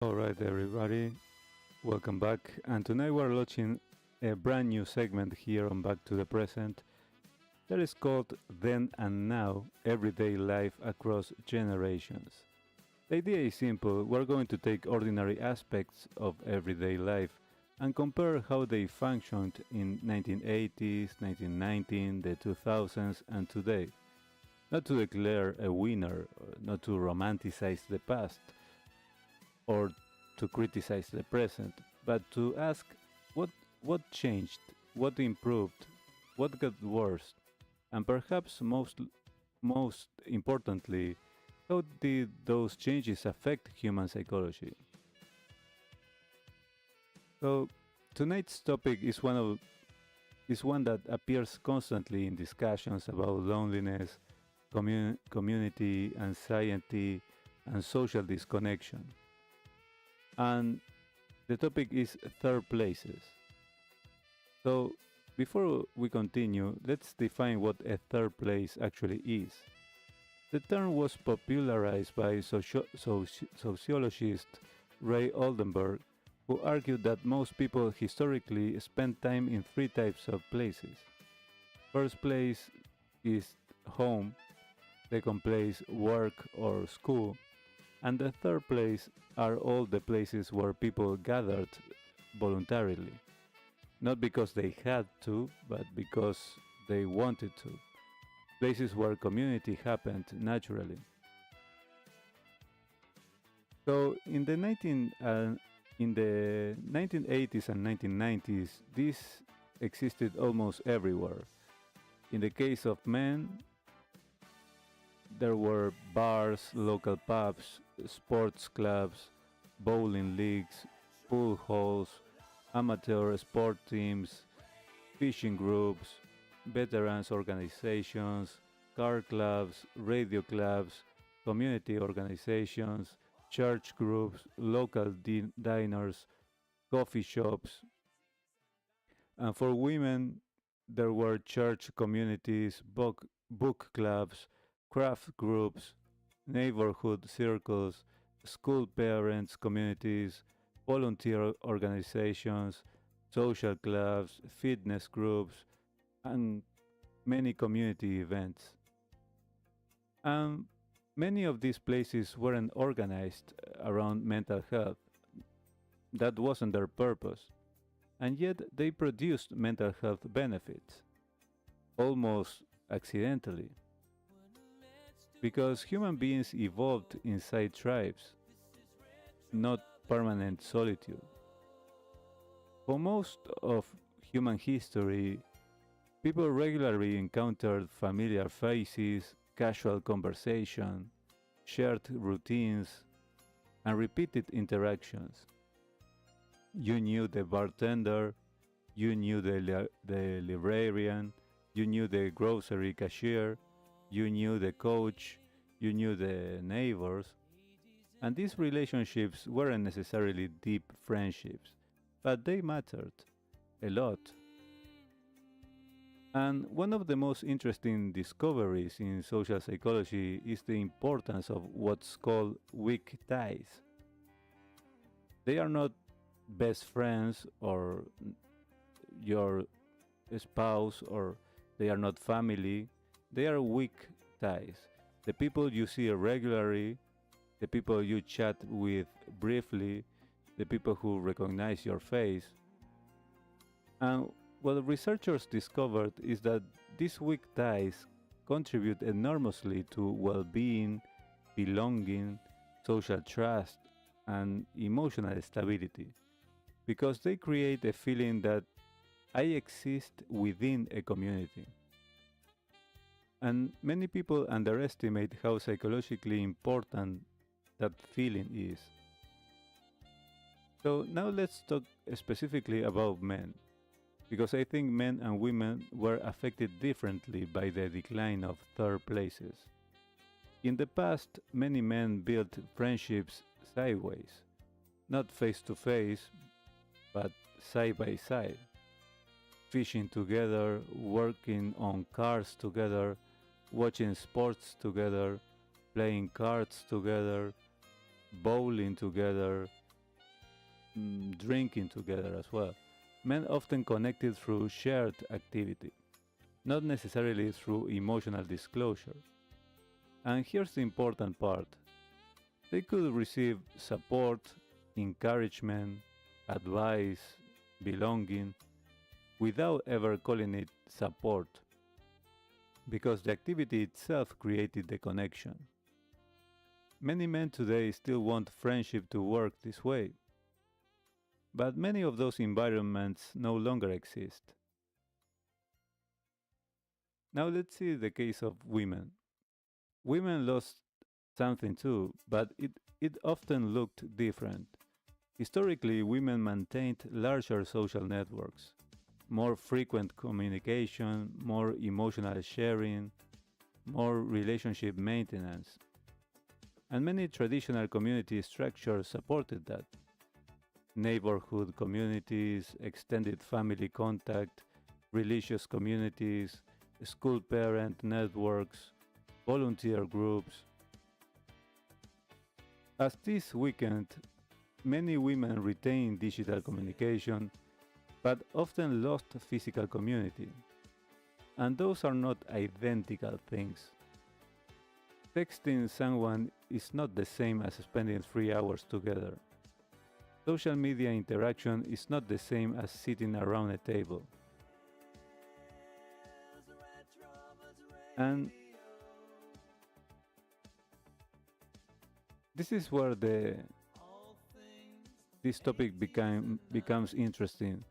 Alright, everybody, welcome back. And tonight we're launching a brand new segment here on Back to the Present that is called Then and Now Everyday Life Across Generations. The idea is simple: we're going to take ordinary aspects of everyday life and compare how they functioned in 1980s, 1990s, the 2000s, and today. Not to declare a winner, not to romanticize the past, or to criticize the present, but to ask what changed, what improved, what got worse, and perhaps most importantly, how did those changes affect human psychology? So tonight's topic is one that appears constantly in discussions about loneliness, community, anxiety, and social disconnection. And the topic is third places. So, before we continue, let's define what a third place actually is. The term was popularized by sociologist Ray Oldenburg, who argued that most people historically spend time in three types of places. First place is home, second place work or school, and the third place are all the places where people gathered voluntarily, not because they had to, but because they wanted to. Places where community happened naturally. So in the 1980s and 1990s, this existed almost everywhere. In the case of men, there were bars, local pubs, sports clubs, bowling leagues, pool halls, amateur sport teams, fishing groups, veterans organizations, car clubs, radio clubs, community organizations, church groups, local diners, coffee shops. And for women, there were church communities, book clubs, craft groups, neighborhood circles, school parents communities, volunteer organizations, social clubs, fitness groups, and many community events. And many of these places weren't organized around mental health. That wasn't their purpose. And yet they produced mental health benefits, almost accidentally. Because human beings evolved inside tribes, not permanent solitude. For most of human history, people regularly encountered familiar faces, casual conversation, shared routines, and repeated interactions. You knew the bartender, you knew the librarian, you knew the grocery cashier, you knew the coach, you knew the neighbors, and these relationships weren't necessarily deep friendships, but they mattered a lot. And one of the most interesting discoveries in social psychology is the importance of what's called weak ties. They are not best friends or your spouse, or they are not family. They are weak ties. The people you see regularly, the people you chat with briefly, the people who recognize your face. And what researchers discovered is that these weak ties contribute enormously to well being, belonging, social trust, and emotional stability, because they create a feeling that I exist within a community. And many people underestimate how psychologically important that feeling is. So now let's talk specifically about men, because I think men and women were affected differently by the decline of third places. In the past, many men built friendships sideways, not face to face, but side by side, fishing together, working on cars together, watching sports together, playing cards together, bowling together, drinking together as well. Men often connected through shared activity, not necessarily through emotional disclosure. And here's the important part: they could receive support, encouragement, advice, belonging, without ever calling it support, because the activity itself created the connection. Many men today still want friendship to work this way, but many of those environments no longer exist. Now let's see the case of women. Women lost something too, but it often looked different. Historically, women maintained larger social networks, more frequent communication, more emotional sharing, more relationship maintenance. And many traditional community structures supported that. Neighborhood communities, extended family contact, religious communities, school parent networks, volunteer groups. As this weakened, many women retain digital communication but often lost physical community. And those are not identical things. Texting someone is not the same as spending 3 hours together. Social media interaction is not the same as sitting around a table. And this is where this topic becomes interesting,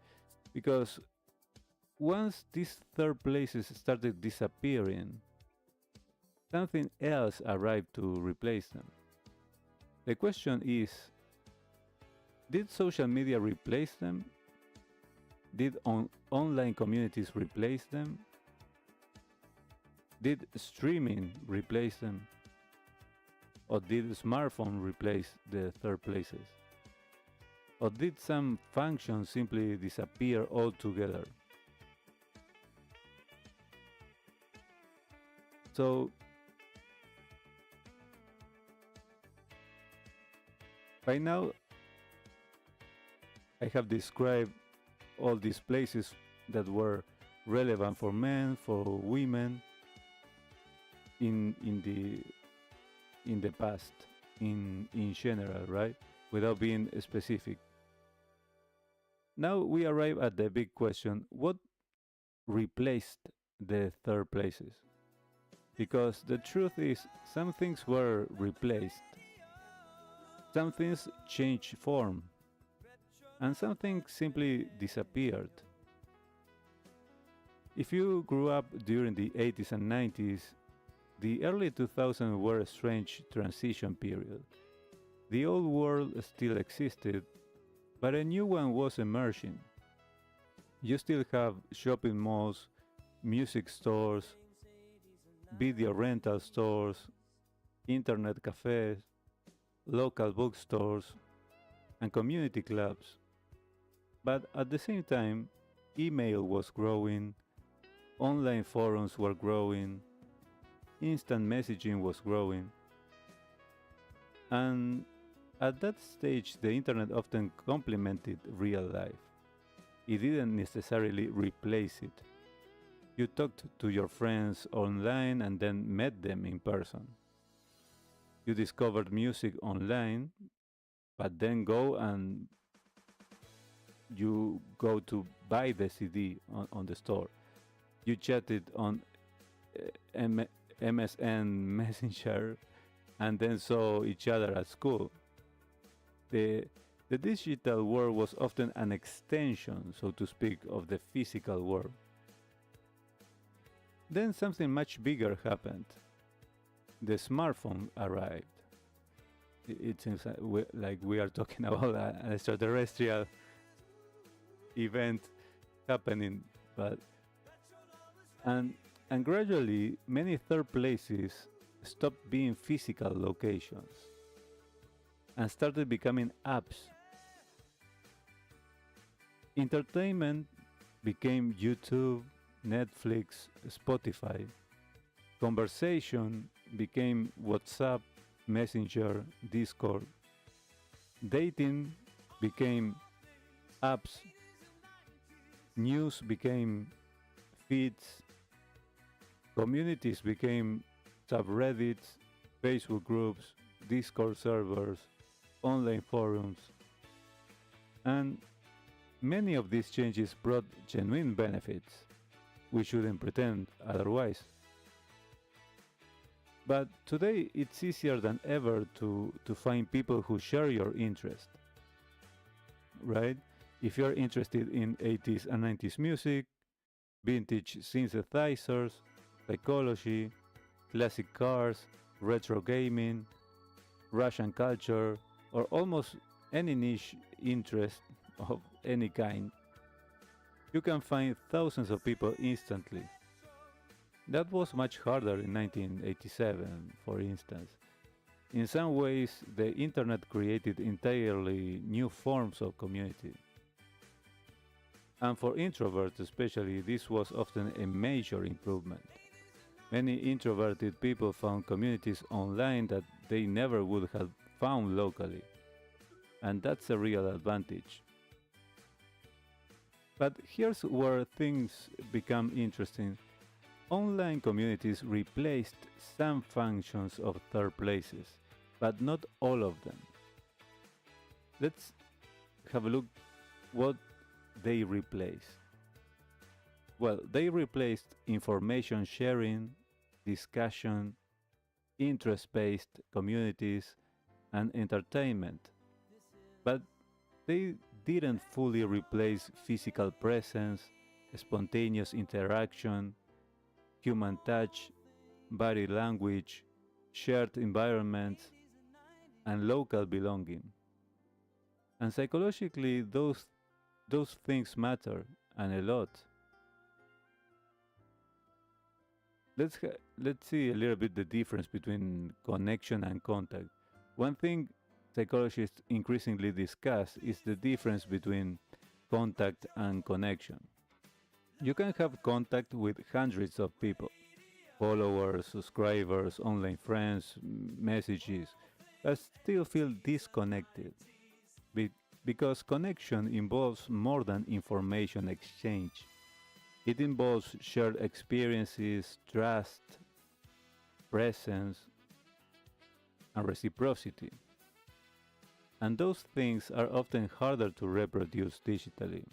because once these third places started disappearing, something else arrived to replace them. The question is, did social media replace them? Did online communities replace them? Did streaming replace them? Or did smartphone replace the third places? Or did some functions simply disappear altogether? So, by now, I have described all these places that were relevant for men, for women, in the past, in general, right? Without being specific. Now we arrive at the big question: what replaced the third places? Because the truth is, some things were replaced, some things changed form, and some things simply disappeared. If you grew up during the 80s and 90s, the early 2000s were a strange transition period. The old world still existed, but a new one was emerging. You still have shopping malls, music stores, video rental stores, internet cafes, local bookstores, and community clubs. But at the same time, email was growing, online forums were growing, instant messaging was growing. And at that stage, the internet often complemented real life. It didn't necessarily replace it. You talked to your friends online and then met them in person. You discovered music online, but then you go to buy the CD on the store. You chatted on MSN Messenger and then saw each other at school. The digital world was often an extension, so to speak, of the physical world. Then something much bigger happened. The smartphone arrived. It seems like we are talking about an extraterrestrial event happening, but and gradually many third places stopped being physical locations and started becoming apps. Entertainment became YouTube, Netflix, Spotify. Conversation became WhatsApp, Messenger, Discord. Dating became apps, news became feeds, communities became subreddits, Facebook groups, Discord servers, online forums, and many of these changes brought genuine benefits. We shouldn't pretend otherwise. But today it's easier than ever to find people who share your interest, right? If you're interested in 80s and 90s music, vintage synthesizers, psychology, classic cars, retro gaming, Russian culture, or almost any niche interest of any kind, you can find thousands of people instantly. That was much harder in 1987, for instance. In some ways, the internet created entirely new forms of community. And for introverts especially, this was often a major improvement. Many introverted people found communities online that they never would have found locally, and that's a real advantage. But here's where things become interesting. Online communities replaced some functions of third places, but not all of them. Let's have a look what they replace. Well, they replaced information sharing, discussion, interest based communities, and entertainment. But they didn't fully replace physical presence, spontaneous interaction, human touch, body language, shared environments, and local belonging. And psychologically, those things matter and a lot. Let's see a little bit the difference between connection and contact. One thing psychologists increasingly discuss is the difference between contact and connection. You can have contact with hundreds of people, followers, subscribers, online friends, messages, but still feel disconnected. Be- because connection involves more than information exchange. It involves shared experiences, trust, presence, and reciprocity. And those things are often harder to reproduce digitally.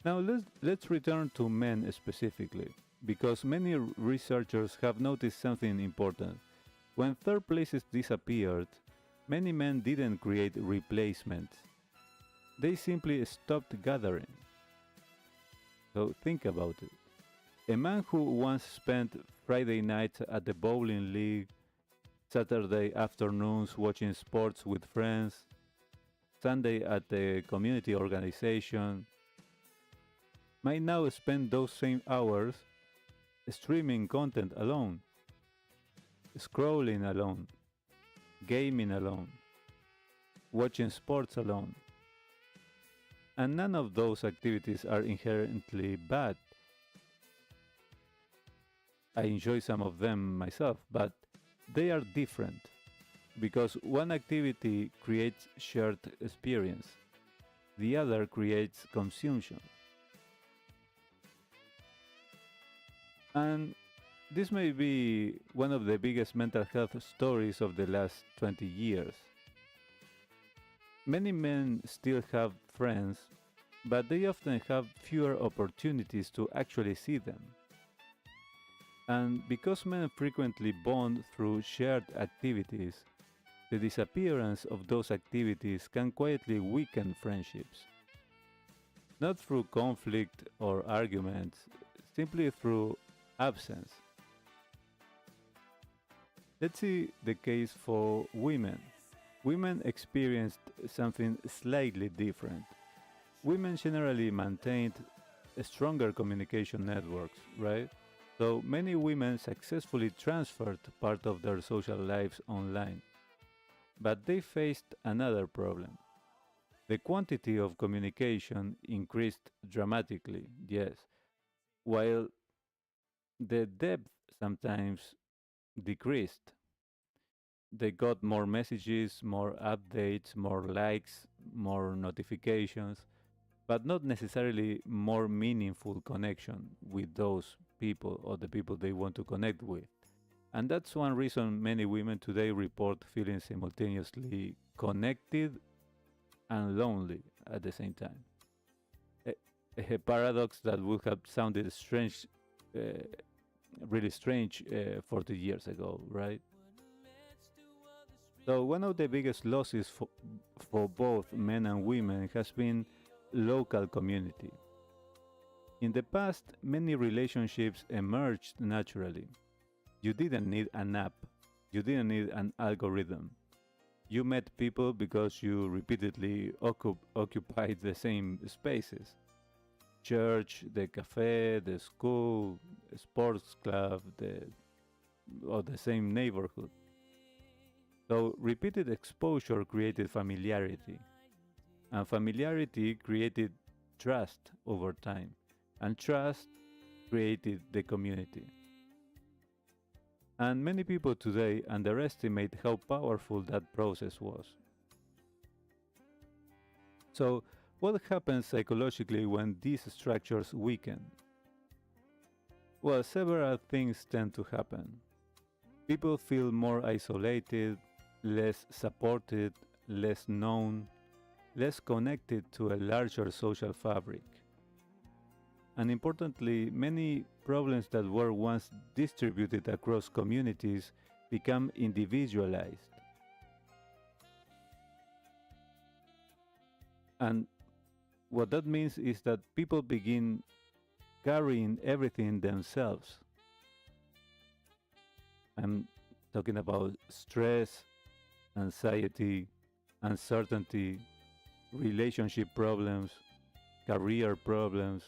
Now let's return to men specifically, because many researchers have noticed something important. When third places disappeared, many men didn't create replacements. They simply stopped gathering. So think about it. A man who once spent Friday nights at the bowling league, Saturday afternoons watching sports with friends, Sunday at the community organization, might now spend those same hours streaming content alone, scrolling alone, gaming alone, watching sports alone. And none of those activities are inherently bad. I enjoy some of them myself, but they are different because one activity creates shared experience, the other creates consumption. And this may be one of the biggest mental health stories of the last 20 years. Many men still have friends, but they often have fewer opportunities to actually see them. And because men frequently bond through shared activities, the disappearance of those activities can quietly weaken friendships. Not through conflict or arguments, simply through absence. Let's see the case for women. Women experienced something slightly different. Women generally maintained stronger communication networks, right? So many women successfully transferred part of their social lives online. But they faced another problem. The quantity of communication increased dramatically, yes, while the depth sometimes decreased. They got more messages, more updates, more likes, more notifications, but not necessarily more meaningful connection with those people or the people they want to connect with. And that's one reason many women today report feeling simultaneously connected and lonely at the same time. A, a paradox that would have sounded strange, uh, really strange 40 years ago, right? So, one of the biggest losses for both men and women has been local community. In the past, many relationships emerged naturally. You didn't need an app, you didn't need an algorithm. You met people because you repeatedly occupied the same spaces: church, the cafe, the school, the sports club, or the same neighborhood. So, repeated exposure created familiarity, and familiarity created trust over time, and trust created the community. And many people today underestimate how powerful that process was. So, what happens psychologically when these structures weaken? Well, several things tend to happen. People feel more isolated, less supported, less known, less connected to a larger social fabric. And importantly, many problems that were once distributed across communities become individualized. And what that means is that people begin carrying everything themselves. I'm talking about stress, anxiety, uncertainty, relationship problems, career problems,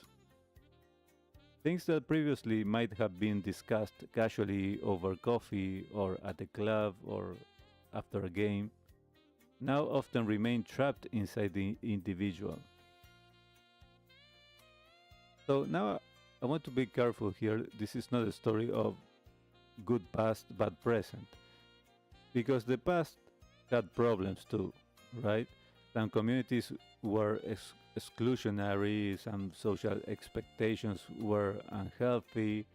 things that previously might have been discussed casually over coffee or at a club or after a game, now often remain trapped inside the individual. So now I want to be careful here. This is not a story of good past, bad present, because the past had problems too, right? Some communities were exclusionary, some social expectations were unhealthy,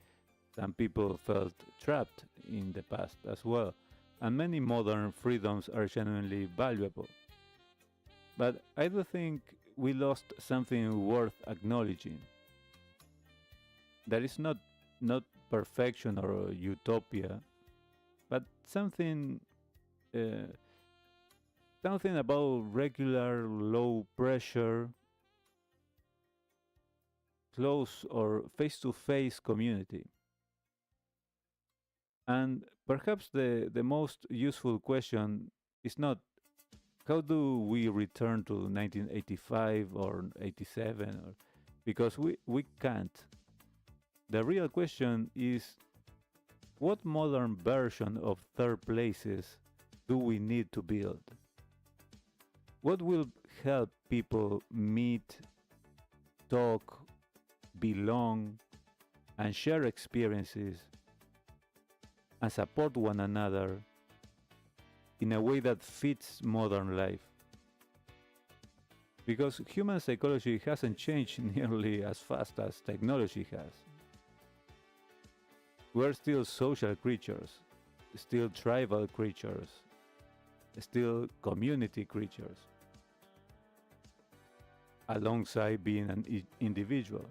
some people felt trapped in the past as well, and many modern freedoms are genuinely valuable. But I do think we lost something worth acknowledging. That is not perfection or utopia, but uh, something about regular, low pressure, close or face to face community. And perhaps the most useful question is not how do we return to 1985 or 87, or, because we can't. The real question is what modern version of third places do we need to build? What will help people meet, talk, belong, and share experiences and support one another in a way that fits modern life? Because human psychology hasn't changed nearly as fast as technology has. We're still social creatures, still tribal creatures, still community creatures, alongside being an individual.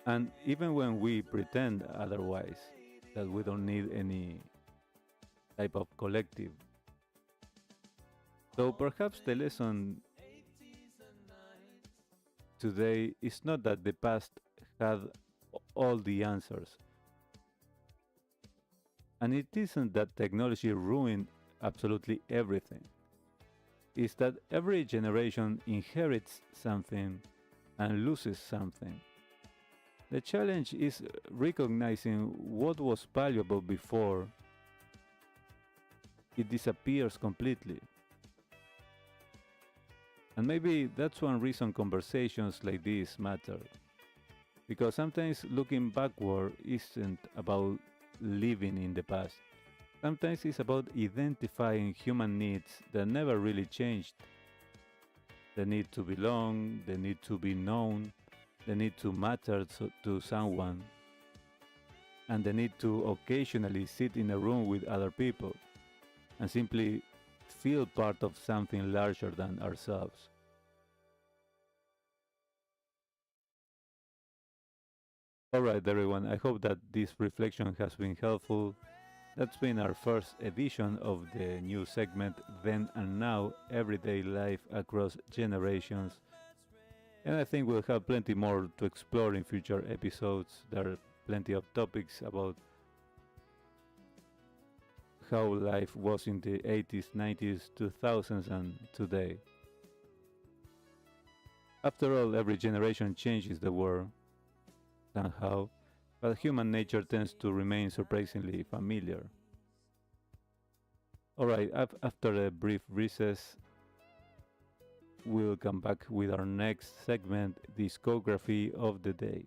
And even when we pretend otherwise, that we don't need any type of collective. So perhaps the lesson today is not that the past had all the answers. And it isn't that technology ruined absolutely everything. It's that every generation inherits something and loses something. The challenge is recognizing what was valuable before it disappears completely. And maybe that's one reason conversations like this matter. Because sometimes looking backward isn't about living in the past. Sometimes it's about identifying human needs that never really changed: the need to belong, the need to be known, the need to matter to someone, and the need to occasionally sit in a room with other people and simply feel part of something larger than ourselves. Alright, everyone, I hope that this reflection has been helpful. That's been our first edition of the new segment, Then and Now, Everyday Life Across Generations. And I think we'll have plenty more to explore in future episodes. There are plenty of topics about how life was in the 80s, 90s, 2000s, and today. After all, every generation changes the world somehow, but human nature tends to remain surprisingly familiar. Alright, after a brief recess, we'll come back with our next segment, Discography of the Day.